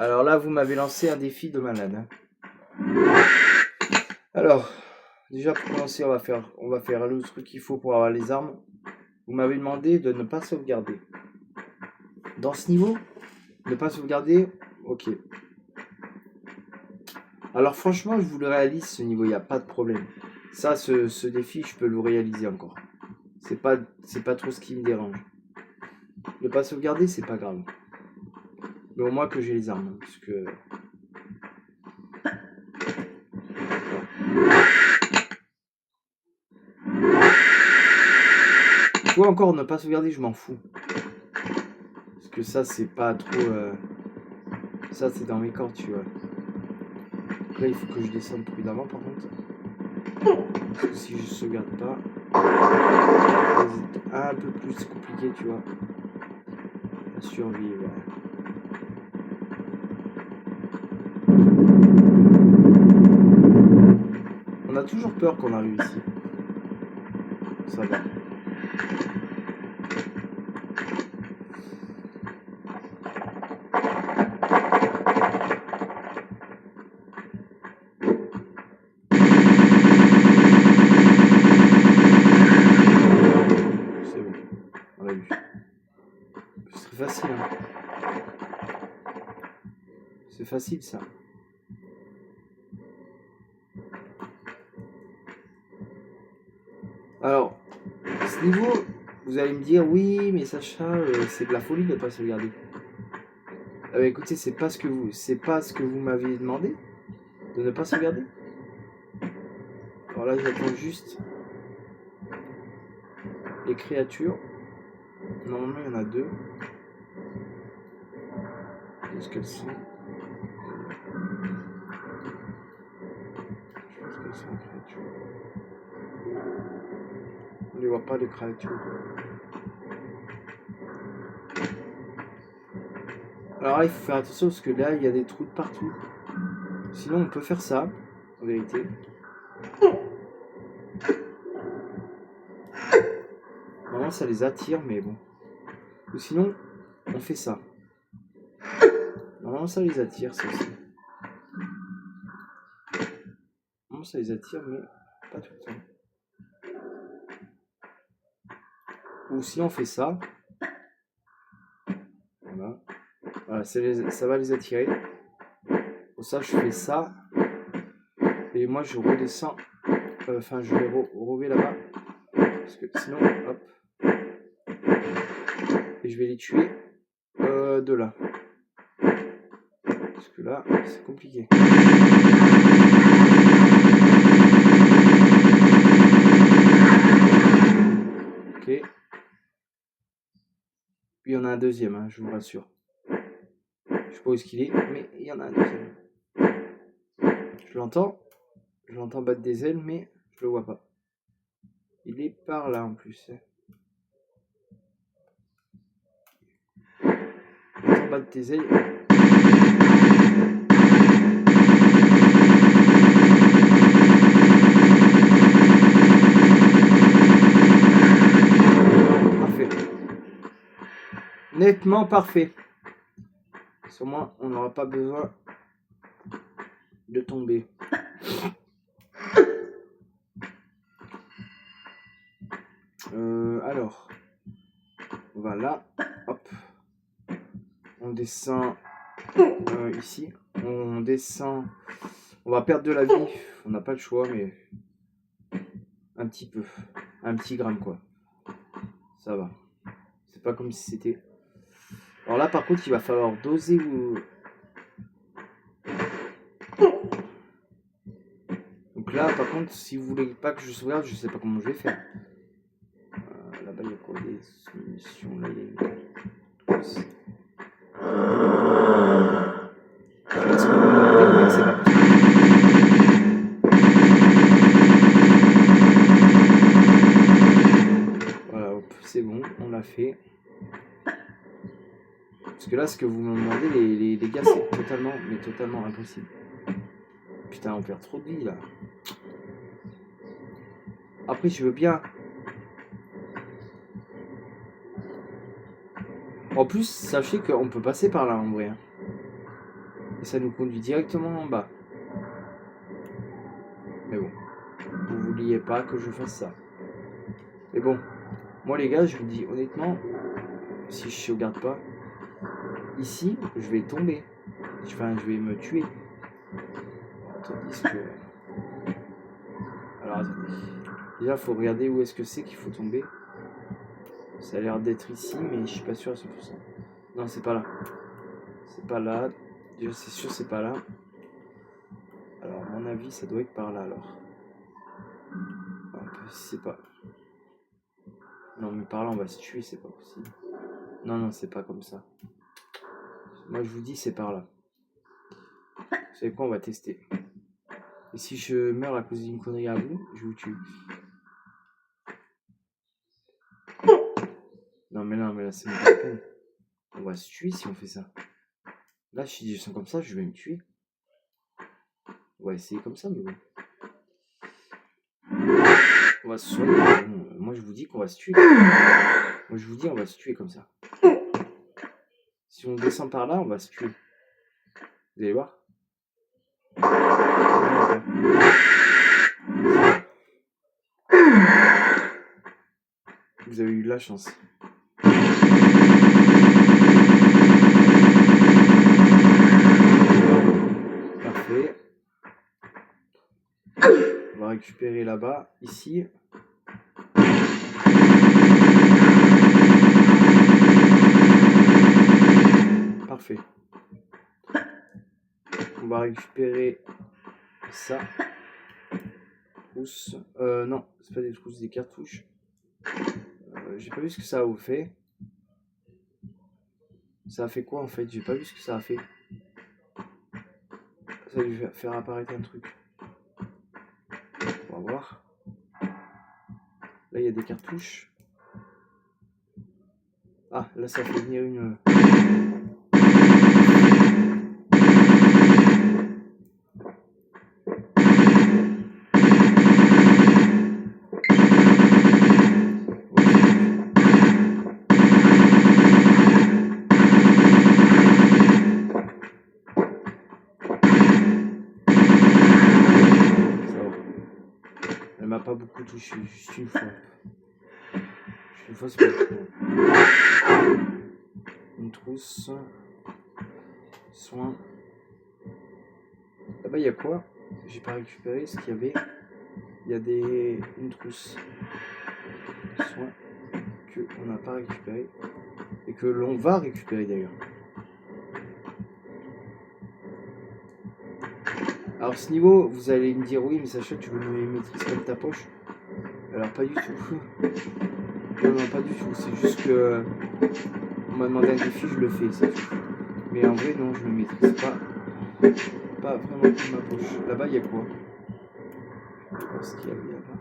Alors là, vous m'avez lancé un défi de malade. Hein. Alors, déjà pour commencer, on va faire le truc qu'il faut pour avoir les armes. Vous m'avez demandé de ne pas sauvegarder. Dans ce niveau, ne pas sauvegarder, ok. Alors franchement, je vous le réalise ce niveau, il n'y a pas de problème. Ça, ce défi, je peux le réaliser encore. C'est pas trop ce qui me dérange. Ne pas sauvegarder, c'est pas grave. Mais au moins que j'ai les armes, parce que... Ou encore ne pas sauvegarder, je m'en fous. Parce que ça, c'est pas trop... Ça, c'est dans mes cordes, tu vois. Donc là, il faut que je descende prudemment, par contre. Parce que si je sauvegarde pas... Ça va être un peu plus compliqué, tu vois. La survie, ouais. On a toujours peur qu'on arrive ici. Ça va. C'est bon. On l'a vu. C'est facile, hein. C'est facile, ça. Alors, à ce niveau, vous allez me dire, oui, mais Sacha, c'est de la folie de ne pas sauvegarder. Écoutez, c'est pas ce que vous m'aviez demandé, de ne pas sauvegarder. Alors là, j'attends juste les créatures. Normalement, il y en a deux. Est-ce qu'elles sont? Je pense qu'elles sont les créatures. On ne les voit pas, les créatures. Alors là, il faut faire attention parce que là, il y a des trous de partout. Sinon, on peut faire ça, en vérité. Normalement, ça les attire, mais bon. Ou sinon, on fait ça. Normalement, ça les attire, ça aussi. Normalement, ça les attire, mais pas tout le temps. Ou sinon, on fait ça. Voilà. Voilà, ça va les attirer. Pour ça, je fais ça. Et moi, je redescends. Enfin, je vais rever là-bas. Parce que sinon, hop. Et je vais les tuer de là. Parce que là, c'est compliqué. Ok. Puis il y en a un deuxième, hein, je vous rassure. Je sais pas où est-ce qu'il est, mais il y en a un deuxième. Je l'entends battre des ailes, mais je le vois pas. Il est par là en plus. J'entends battre des ailes. Parfait. Nettement parfait. Sur moi, on n'aura pas besoin de tomber. Alors, voilà, hop, on descend ici, on descend, on va perdre de la vie, on n'a pas le choix, mais un petit peu, un petit gramme quoi, ça va, c'est pas comme si c'était... Alors là par contre il va falloir doser ou... Donc là par contre si vous voulez pas que je sauvegarde, je sais pas comment je vais faire. Là-bas il y a quoi, des munitions, là il y a une... C'est pas possible. Voilà, hop, c'est bon, on l'a fait. Parce que là, ce que vous me demandez, les gars, c'est totalement impossible. Putain, on perd trop de vie là. Après, je veux bien. En plus, sachez qu'on peut passer par là en vrai. Et ça nous conduit directement en bas. Mais bon, vous vouliez pas que je fasse ça. Mais bon, moi les gars, je vous dis honnêtement, si je sauvegarde pas, ici, je vais tomber. Enfin, je vais me tuer. Tandis que... Alors attendez. Déjà, il faut regarder où est-ce que c'est qu'il faut tomber. Ça a l'air d'être ici, mais je suis pas sûr à 100%. Non, c'est pas là. C'est pas là. Déjà, c'est sûr, c'est pas là. Alors, à mon avis, ça doit être par là, alors. C'est pas... Non, mais par là, on va se tuer, c'est pas possible. Non, non, c'est pas comme ça. Moi, je vous dis, c'est par là. Vous savez quoi, on va tester. Et si je meurs à cause d'une connerie à vous, je vous tue. Non, mais là, c'est pas la peine. On va se tuer si on fait ça. Là, si je sens comme ça, je vais me tuer. On va essayer comme ça, mais bon. On va se soigner. Moi, je vous dis qu'on va se tuer. Moi, je vous dis, on va se tuer comme ça. Si on descend par là, on va se tuer. Vous allez voir. Vous avez eu de la chance. Parfait. On va récupérer là-bas, ici. Parfait. On va récupérer ça. Trousse. Non, c'est pas des trousses, des cartouches. J'ai pas vu ce que ça a fait. Ça a fait quoi en fait? J'ai pas vu ce que ça a fait. Ça a dû faire apparaître un truc. On va voir. Là, il y a des cartouches. Ah, là, ça fait venir une... Elle m'a pas beaucoup touché, juste une fois. Une fois, c'est pas beaucoup. Une trousse. Soin. Là-bas, il y a quoi? J'ai pas récupéré ce qu'il y avait. Il y a une trousse. Soin que on n'a pas récupéré. Et que l'on va récupérer d'ailleurs. Alors ce niveau, vous allez me dire oui, mais Sacha, tu veux me maîtriser comme ta poche? Alors pas du tout. Non, pas du tout. C'est juste que on m'a demandé un défi, je le fais, c'est tout. Mais en vrai, non, je le maîtrise pas. Pas vraiment comme ma poche. Là-bas, il y a quoi? Je sais pas ce qu'il y avait là-bas.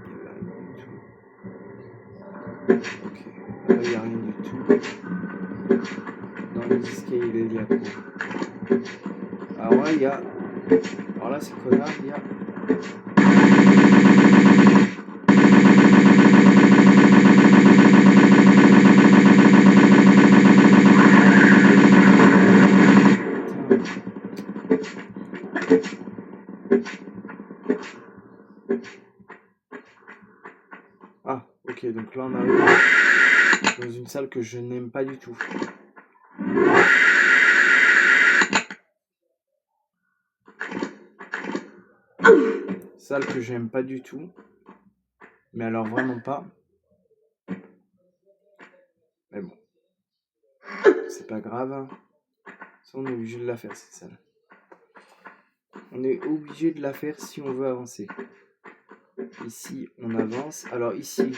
Il y avait rien du tout. Ok. Là-bas, il n'y a rien du tout. Dans les escaliers, il y a quoi? Alors là, il y a... Alors là, c'est connard, il y a... Ah, ok, donc là, on arrive dans une salle que je n'aime pas du tout. Salle que j'aime pas du tout. Mais alors vraiment pas. Mais bon. C'est pas grave. Ça, on est obligé de la faire cette salle. On est obligé de la faire si on veut avancer. Ici, on avance. Alors ici...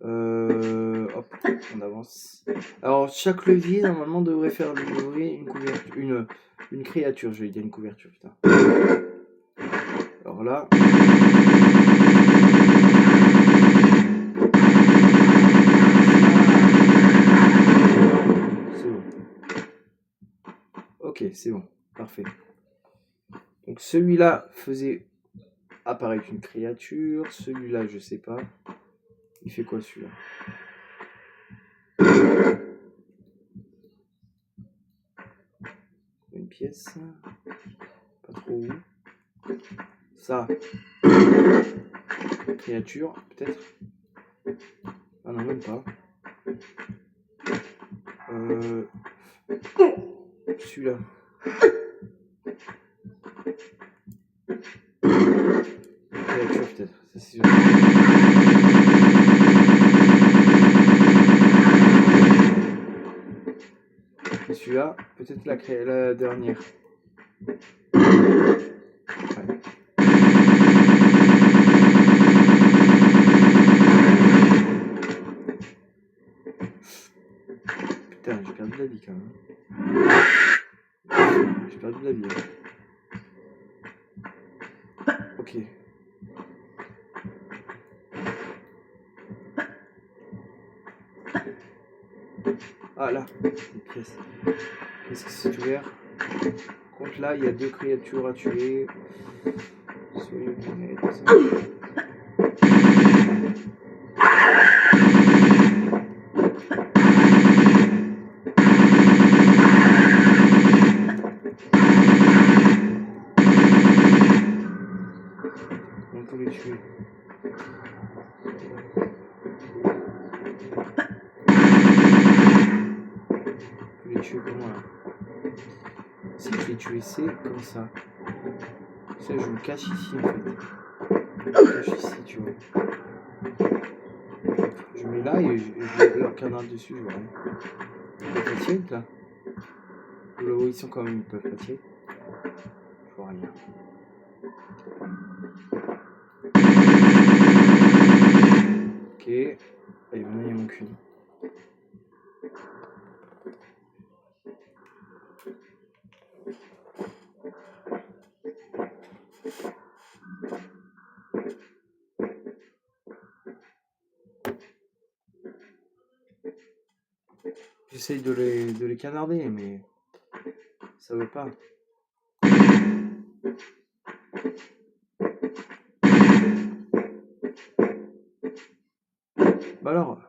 hop, on avance. Alors chaque levier, normalement, devrait faire ouvrir une couverture... Une créature, je vais dire une couverture, putain. Alors là... C'est bon. Ok, c'est bon. Parfait. Donc celui-là faisait apparaître une créature. Celui-là, je sais pas. Il fait quoi celui-là? pièce. Pas trop où. Ça. Créature, peut-être. Ah non, même pas. Celui-là. Créature, peut-être. Ça, c'est sûr. Celui-là, peut-être la dernière. Ouais. Putain, j'ai perdu la vie quand même. J'ai perdu la vie. Ok. Ah là, une pièce. Qu'est-ce que c'est ouvert? Contre là, il y a 2 créatures à tuer. Soyez honnête. On peut les tuer. On peut les tuer comment là? Si je les tuer, c'est comme ça. Ça, je me cache ici en fait. Je me cache ici, tu vois. Je mets là et je mets leur canard dessus, je vois rien. Ils peuvent pas tirer là. Là où ils sont quand même, ils peuvent pas tirer. Je vois rien. Ok. Et maintenant il manque une. J'essaye de les canarder, mais ça veut pas. Bah alors.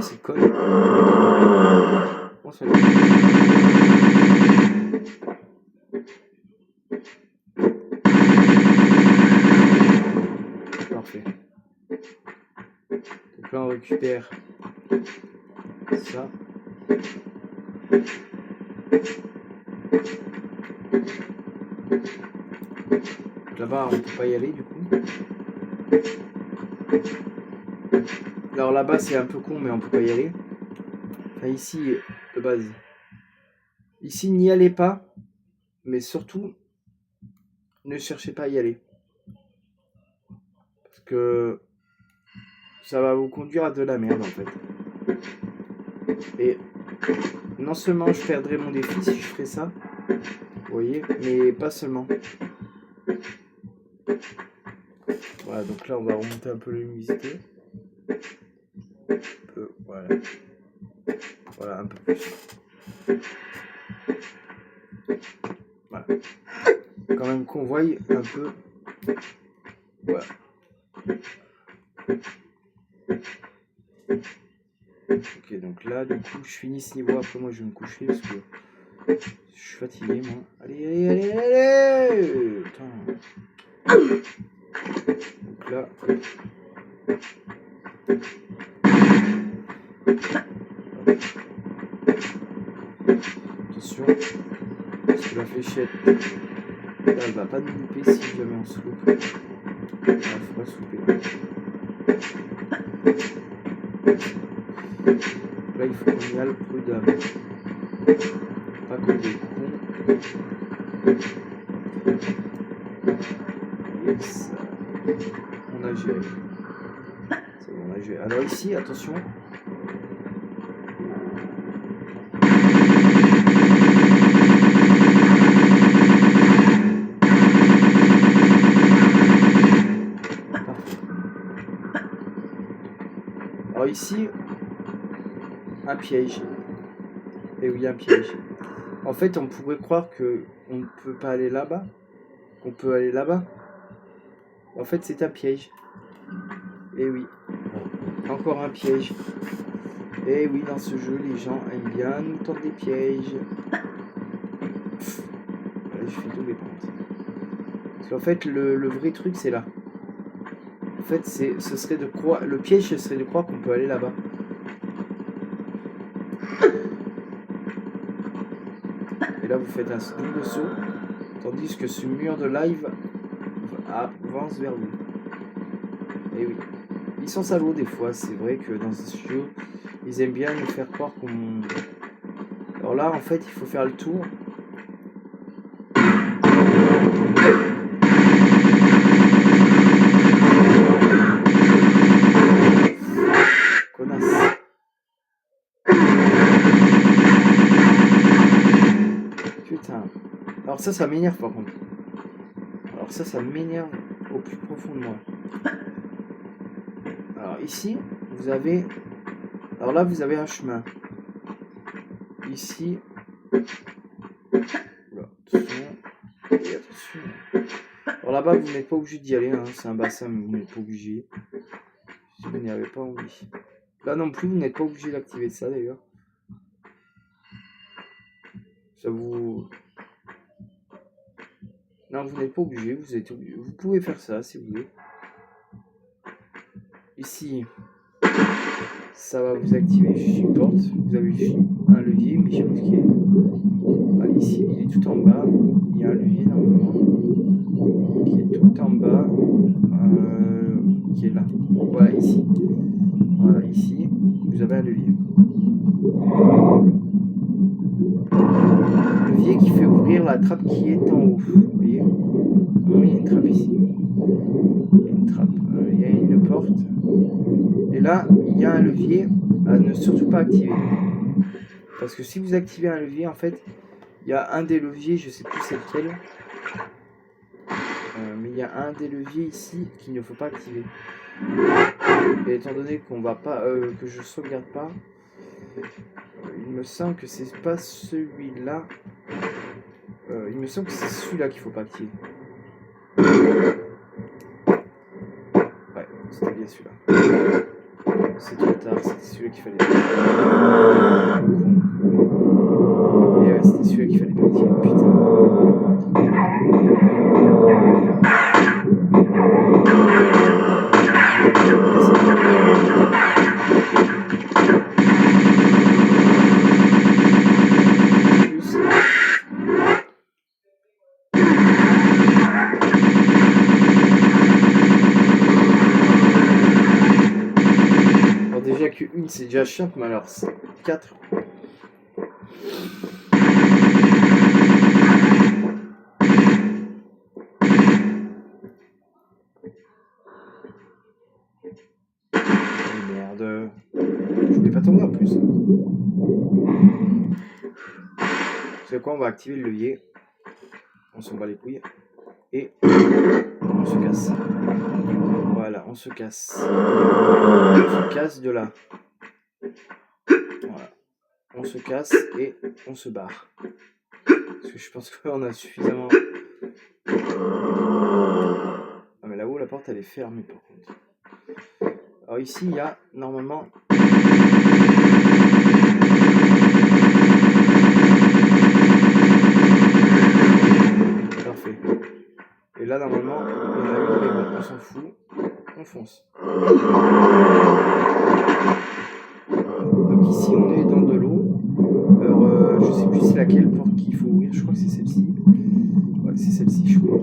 C'est quoi ces connes? Bon, ça parfait. Donc là on récupère ça. Là-bas on peut pas y aller du coup. Alors là-bas c'est un peu con mais on peut pas y aller. Enfin ici de base. Ici n'y allez pas. Mais surtout ne cherchez pas à y aller. Parce que ça va vous conduire à de la merde en fait. Et non seulement je perdrai mon défi si je ferais ça. Vous voyez, mais pas seulement. Voilà, donc là on va remonter un peu la luminosité. Voilà. Voilà, un peu plus. Voilà. Quand même qu'on voie un peu. Voilà. Ok, donc là, du coup, je finis ce niveau. Après, moi, je vais me coucher parce que je suis fatigué, moi. Allez, allez, allez, allez. Putain. Donc là. Attention. Parce que la fléchette, là, elle va pas nous louper si jamais on se loupe. Là, il faut pas se louper. Là, il faut qu'on y aille prudemment. Pas comme des cons. Yes. On a géré. C'est bon, on a géré. Alors ici, attention. Alors ici, un piège. Et oui, un piège. En fait, on pourrait croire que on ne peut pas aller là-bas. Qu'on peut aller là-bas. En fait, c'est un piège. Et oui. Encore un piège. Et oui, dans ce jeu, les gens aiment bien nous tendre des pièges. je fais double pente. Parce qu'en fait, le vrai truc, c'est là. En fait, ce serait de croire... Le piège, ce serait de croire qu'on peut aller là-bas. Et là, vous faites un double saut. Tandis que ce mur de live avance vers vous. Et oui. Ils sont salauds des fois. C'est vrai que dans ce studio, ils aiment bien nous faire croire qu'on... Alors là, en fait, il faut faire le tour. Connasse. Putain. Alors ça m'énerve par contre. Alors ça m'énerve au plus profond de moi. Alors ici, vous avez... Alors là, vous avez un chemin. Ici... Oula, attention. Et attention. Alors là-bas, vous n'êtes pas obligé d'y aller. Hein. C'est un bassin, mais vous n'êtes pas obligé. Si vous n'y avez pas envie. Là non plus, vous n'êtes pas obligé d'activer ça d'ailleurs. Ça vous... Non, vous n'êtes pas obligé, vous pouvez faire ça si vous voulez. Ici, ça va vous activer juste une porte. Vous avez juste un levier, mais je sais pas ce qu'il est. Voilà, ici, il est tout en bas. Il y a un levier normalement qui est tout en bas, qui est là. Voilà, ici. Voilà, ici, vous avez un levier. Levier qui fait ouvrir la trappe qui est en haut. Vous voyez? Il y a une trappe ici. Il y a une trappe. Il y a une porte. Et là, il y a un levier à ne surtout pas activer. Parce que si vous activez un levier, en fait, il y a un des leviers, je sais plus c'est lequel. Mais il y a un des leviers ici qu'il ne faut pas activer. Et étant donné qu'on va pas, que je sauvegarde pas, il me semble que c'est pas celui-là. Il me semble que c'est celui-là qu'il faut pas activer. Ouais, c'était bien celui-là. C'est trop tard, c'était celui-là qu'il fallait pas activer. Et ouais, c'était celui-là qu'il fallait pas activer. Putain. Une c'est déjà chiant, mais alors 4. Merde. Je voulais pas tomber en plus. C'est quoi, on va activer le levier. On s'en bat les couilles. Et on se casse. Voilà, on se casse. On se casse de là. Voilà. On se casse et on se barre. Parce que je pense qu'on a suffisamment... Ah mais là-haut la porte elle est fermée par contre. Alors ici il y a normalement... Parfait. Et là normalement on a une, mais bon, on s'en fout. On fonce. Donc ici on est dans de l'eau. Alors je sais plus c'est laquelle porte qu'il faut ouvrir, je crois que c'est celle-ci. Ouais, c'est celle-ci je crois.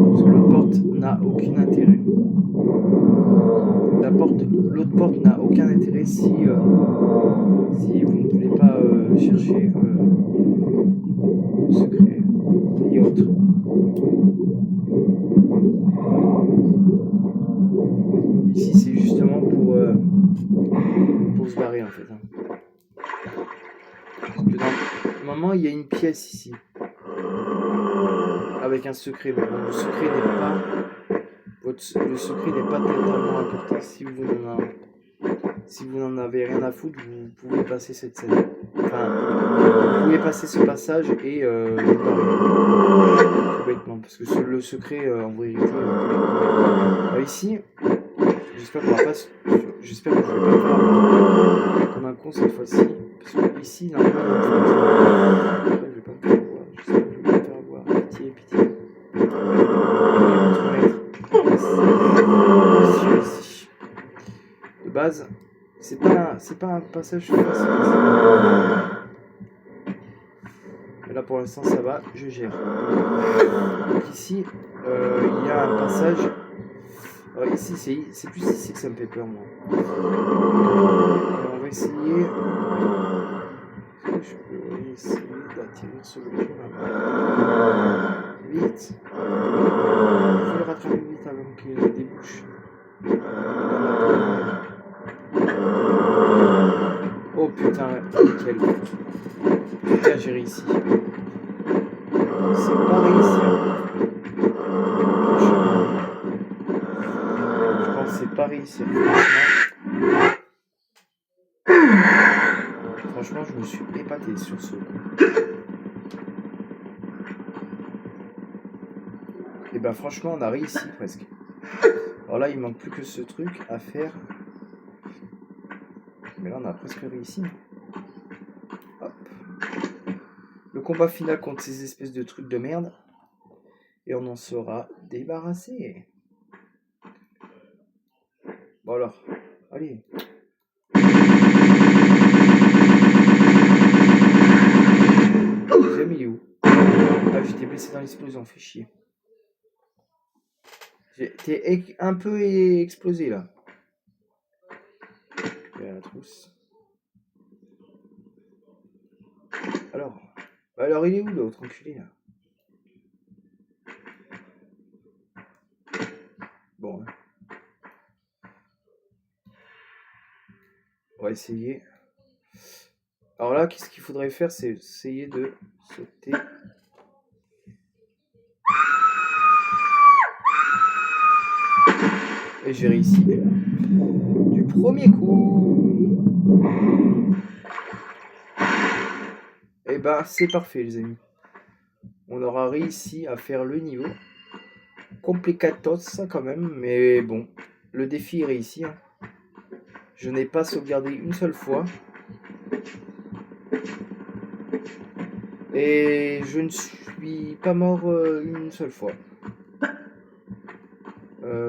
Parce que l'autre porte n'a aucun intérêt. L'autre porte n'a aucun intérêt si vous ne voulez pas chercher le secret et autres. Ici c'est justement pour se barrer en fait. Hein. Parce que normalement il y a une pièce ici avec un secret. Mais bon, le secret n'est pas totalement important. Si vous n'en avez rien à foutre, vous pouvez passer cette scène. Enfin, vous pouvez passer ce passage et vous barrer. Tout bêtement, parce que le secret en vérité. Ici, j'espère qu'on va pas J'espère que je vais pas me faire comme un con cette fois-ci. Parce que ici, normalement, il y a une fois. Je vais pas me faire avoir. J'espère que je vais pas me faire avoir. Pitié, pitié. Ici. De base, c'est pas un passage facile. Mais là, pour l'instant, ça va. Je gère. Donc ici, il y a un passage. Alors ici, c'est plus ici que ça me fait peur, moi. On va essayer. Est-ce que je peux essayer d'attirer ce truc là? Vite. Je vais le rattraper vite avant qu'il débouche. Oh putain, nickel. Putain, j'ai réussi. C'est pas réussi. Je pense que c'est pas réussi. Franchement, je me suis épaté sur ce. Et ben franchement, on a réussi presque. Alors là, il manque plus que ce truc à faire. Mais là, on a presque réussi. Hop. Le combat final contre ces espèces de trucs de merde. Et on en sera débarrassé. Bon alors, allez. Deuxième, il est où? Ah, j'étais blessé dans l'explosion, fait chier. T'es un peu explosé là. Il y a la trousse. Alors il est où l'autre enculé là? Bon. On va essayer. Alors là, qu'est-ce qu'il faudrait faire? C'est essayer de sauter. Et j'ai réussi. Du premier coup. Et ben c'est parfait les amis. On aura réussi à faire le niveau. Complicatos ça quand même, mais bon. Le défi est réussi. Hein. Je n'ai pas sauvegardé une seule fois. Et je ne suis pas mort une seule fois.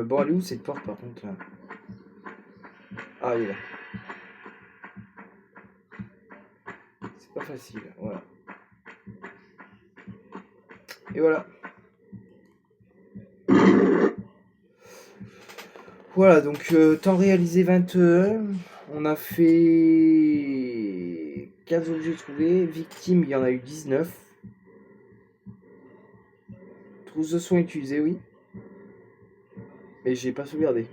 Bon, elle est où cette porte par contre là? Ah, elle est là. C'est pas facile, voilà. Et voilà. Voilà, donc temps réalisé 21. On a fait 15 objets trouvés. Victimes, il y en a eu 19. Trousse de soins utilisée, oui. Et j'ai pas sauvegardé.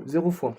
0 fois.